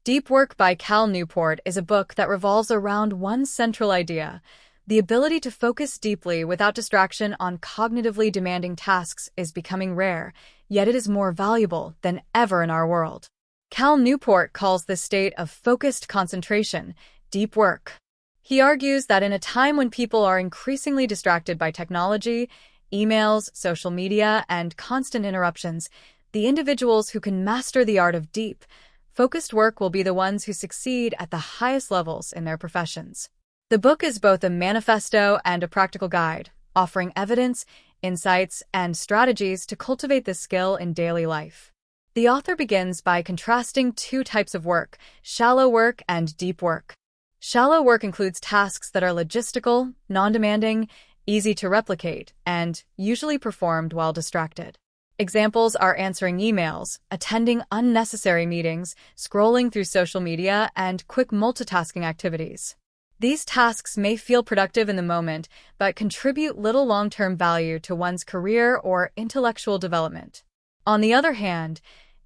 Deep Work by Cal Newport is a book that revolves around one central idea. The ability to focus deeply without distraction on cognitively demanding tasks is becoming rare, yet it is more valuable than ever in our world. Cal Newport calls this state of focused concentration deep work. He argues that in a time when people are increasingly distracted by technology, emails, social media, and constant interruptions, the individuals who can master the art of deep, focused work will be the ones who succeed at the highest levels in their professions. The book is both a manifesto and a practical guide, offering evidence, insights, and strategies to cultivate this skill in daily life. The author begins by contrasting two types of work, shallow work and deep work. Shallow work includes tasks that are logistical, non-demanding, easy to replicate, and usually performed while distracted. Examples are answering emails, attending unnecessary meetings, scrolling through social media, and quick multitasking activities. These tasks may feel productive in the moment, but contribute little long-term value to one's career or intellectual development. On the other hand,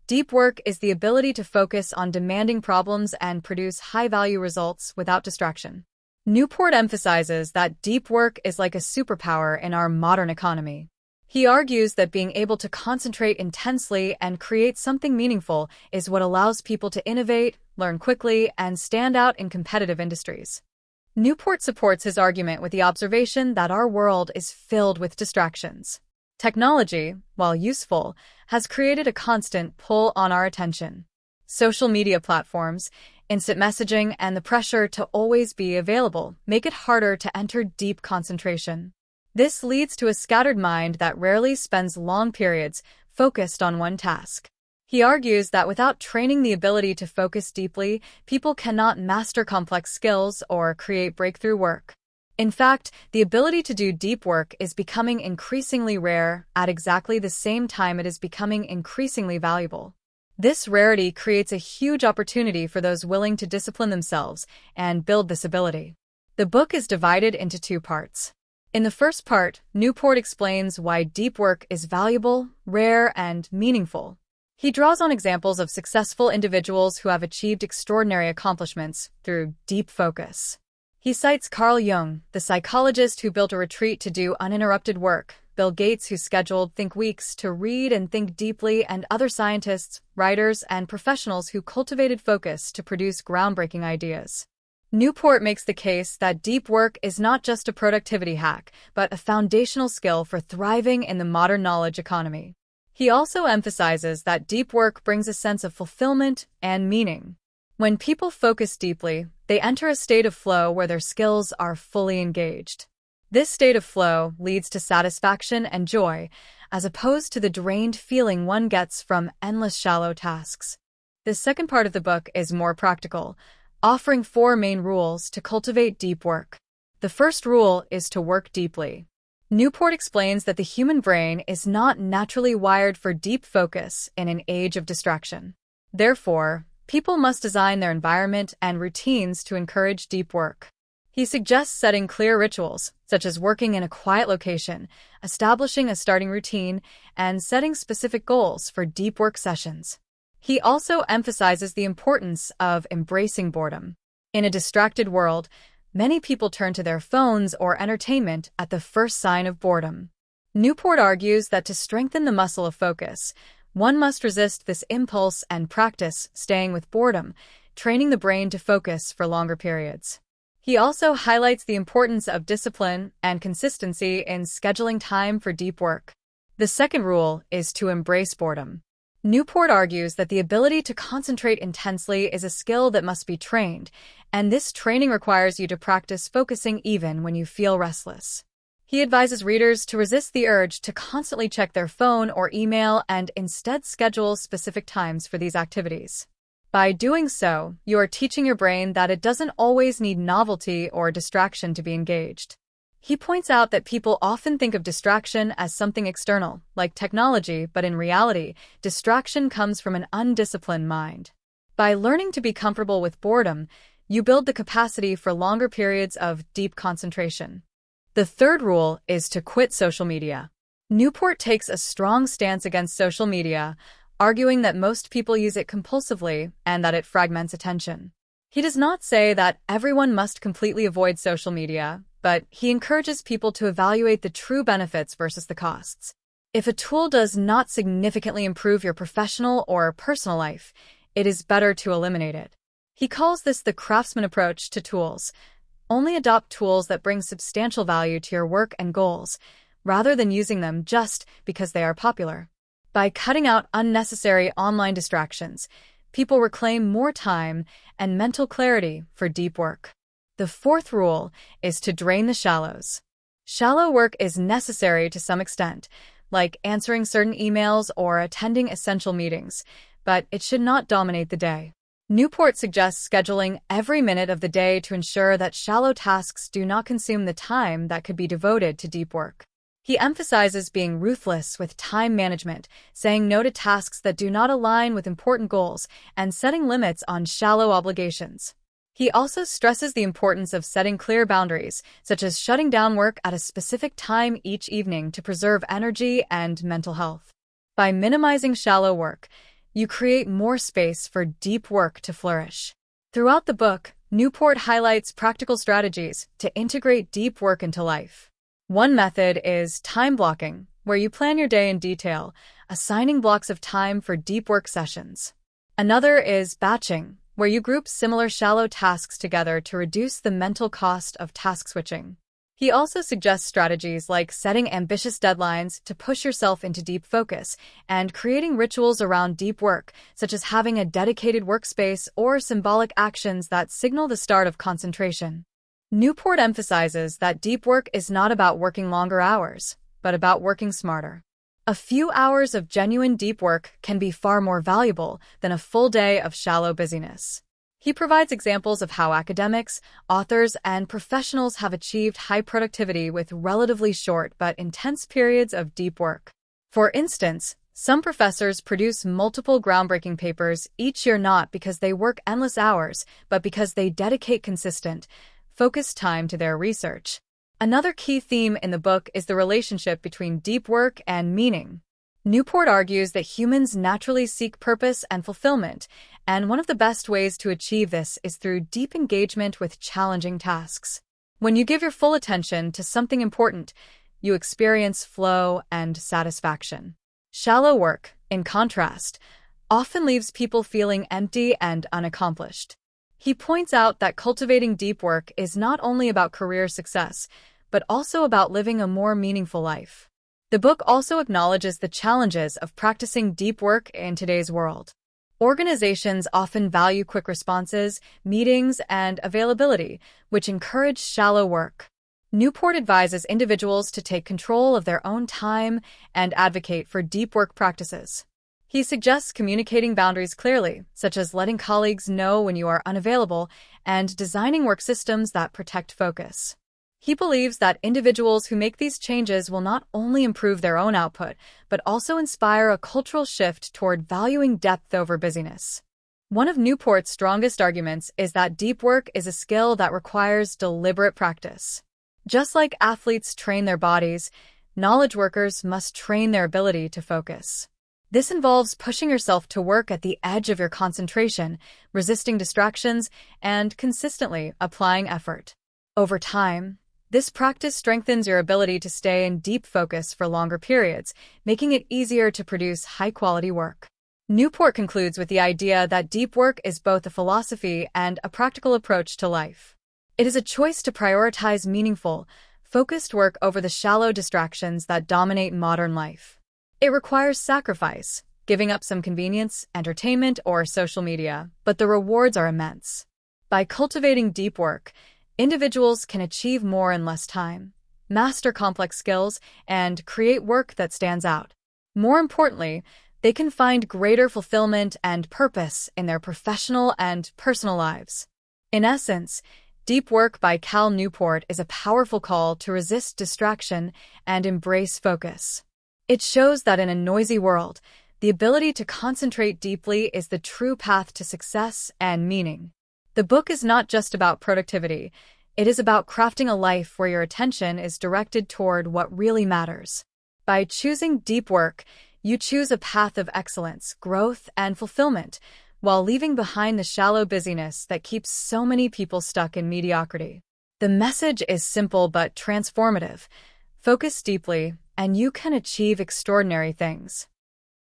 deep work is the ability to focus on demanding problems and produce high-value results without distraction. Newport emphasizes that deep work is like a superpower in our modern economy. He argues that being able to concentrate intensely and create something meaningful is what allows people to innovate, learn quickly, and stand out in competitive industries. Newport supports his argument with the observation that our world is filled with distractions. Technology, while useful, has created a constant pull on our attention. Social media platforms, instant messaging, and the pressure to always be available make it harder to enter deep concentration. This leads to a scattered mind that rarely spends long periods focused on one task. He argues that without training the ability to focus deeply, people cannot master complex skills or create breakthrough work. In fact, the ability to do deep work is becoming increasingly rare at exactly the same time it is becoming increasingly valuable. This rarity creates a huge opportunity for those willing to discipline themselves and build this ability. The book is divided into two parts. In the first part, Newport explains why deep work is valuable, rare, and meaningful. He draws on examples of successful individuals who have achieved extraordinary accomplishments through deep focus. He cites Carl Jung, the psychologist who built a retreat to do uninterrupted work, Bill Gates, who scheduled think weeks to read and think deeply, and other scientists, writers, and professionals who cultivated focus to produce groundbreaking ideas. Newport makes the case that deep work is not just a productivity hack, but a foundational skill for thriving in the modern knowledge economy. He also emphasizes that deep work brings a sense of fulfillment and meaning. When people focus deeply, they enter a state of flow where their skills are fully engaged. This state of flow leads to satisfaction and joy, as opposed to the drained feeling one gets from endless shallow tasks. The second part of the book is more practical, offering 4 main rules to cultivate deep work. The first rule is to work deeply. Newport explains that the human brain is not naturally wired for deep focus in an age of distraction. Therefore, people must design their environment and routines to encourage deep work. He suggests setting clear rituals, such as working in a quiet location, establishing a starting routine, and setting specific goals for deep work sessions. He also emphasizes the importance of embracing boredom. In a distracted world, many people turn to their phones or entertainment at the first sign of boredom. Newport argues that to strengthen the muscle of focus, one must resist this impulse and practice staying with boredom, training the brain to focus for longer periods. He also highlights the importance of discipline and consistency in scheduling time for deep work. The second rule is to embrace boredom. Newport argues that the ability to concentrate intensely is a skill that must be trained, and this training requires you to practice focusing even when you feel restless. He advises readers to resist the urge to constantly check their phone or email and instead schedule specific times for these activities. By doing so, you are teaching your brain that it doesn't always need novelty or distraction to be engaged. He points out that people often think of distraction as something external, like technology, but in reality, distraction comes from an undisciplined mind. By learning to be comfortable with boredom, you build the capacity for longer periods of deep concentration. The third rule is to quit social media. Newport takes a strong stance against social media, arguing that most people use it compulsively and that it fragments attention. He does not say that everyone must completely avoid social media, but he encourages people to evaluate the true benefits versus the costs. If a tool does not significantly improve your professional or personal life, it is better to eliminate it. He calls this the craftsman approach to tools. Only adopt tools that bring substantial value to your work and goals, rather than using them just because they are popular. By cutting out unnecessary online distractions, people reclaim more time and mental clarity for deep work. The fourth rule is to drain the shallows. Shallow work is necessary to some extent, like answering certain emails or attending essential meetings, but it should not dominate the day. Newport suggests scheduling every minute of the day to ensure that shallow tasks do not consume the time that could be devoted to deep work. He emphasizes being ruthless with time management, saying no to tasks that do not align with important goals, and setting limits on shallow obligations. He also stresses the importance of setting clear boundaries, such as shutting down work at a specific time each evening to preserve energy and mental health. By minimizing shallow work, you create more space for deep work to flourish. Throughout the book, Newport highlights practical strategies to integrate deep work into life. One method is time blocking, where you plan your day in detail, assigning blocks of time for deep work sessions. Another is batching, where you group similar shallow tasks together to reduce the mental cost of task switching. He also suggests strategies like setting ambitious deadlines to push yourself into deep focus and creating rituals around deep work, such as having a dedicated workspace or symbolic actions that signal the start of concentration. Newport emphasizes that deep work is not about working longer hours, but about working smarter. A few hours of genuine deep work can be far more valuable than a full day of shallow busyness. He provides examples of how academics, authors, and professionals have achieved high productivity with relatively short but intense periods of deep work. For instance, some professors produce multiple groundbreaking papers each year not because they work endless hours, but because they dedicate consistent, focused time to their research. Another key theme in the book is the relationship between deep work and meaning. Newport argues that humans naturally seek purpose and fulfillment, and one of the best ways to achieve this is through deep engagement with challenging tasks. When you give your full attention to something important, you experience flow and satisfaction. Shallow work, in contrast, often leaves people feeling empty and unaccomplished. He points out that cultivating deep work is not only about career success, but also about living a more meaningful life. The book also acknowledges the challenges of practicing deep work in today's world. Organizations often value quick responses, meetings, and availability, which encourage shallow work. Newport advises individuals to take control of their own time and advocate for deep work practices. He suggests communicating boundaries clearly, such as letting colleagues know when you are unavailable and designing work systems that protect focus. He believes that individuals who make these changes will not only improve their own output, but also inspire a cultural shift toward valuing depth over busyness. One of Newport's strongest arguments is that deep work is a skill that requires deliberate practice. Just like athletes train their bodies, knowledge workers must train their ability to focus. This involves pushing yourself to work at the edge of your concentration, resisting distractions, and consistently applying effort. Over time, this practice strengthens your ability to stay in deep focus for longer periods, making it easier to produce high-quality work. Newport concludes with the idea that deep work is both a philosophy and a practical approach to life. It is a choice to prioritize meaningful, focused work over the shallow distractions that dominate modern life. It requires sacrifice, giving up some convenience, entertainment, or social media, but the rewards are immense. By cultivating deep work, individuals can achieve more in less time, master complex skills, and create work that stands out. More importantly, they can find greater fulfillment and purpose in their professional and personal lives. In essence, Deep Work by Cal Newport is a powerful call to resist distraction and embrace focus. It shows that in a noisy world, the ability to concentrate deeply is the true path to success and meaning. The book is not just about productivity. It is about crafting a life where your attention is directed toward what really matters. By choosing deep work, You choose a path of excellence, growth, and fulfillment, while leaving behind the shallow busyness that keeps so many people stuck in mediocrity. The message is simple but transformative. Focus deeply, and you can achieve extraordinary things.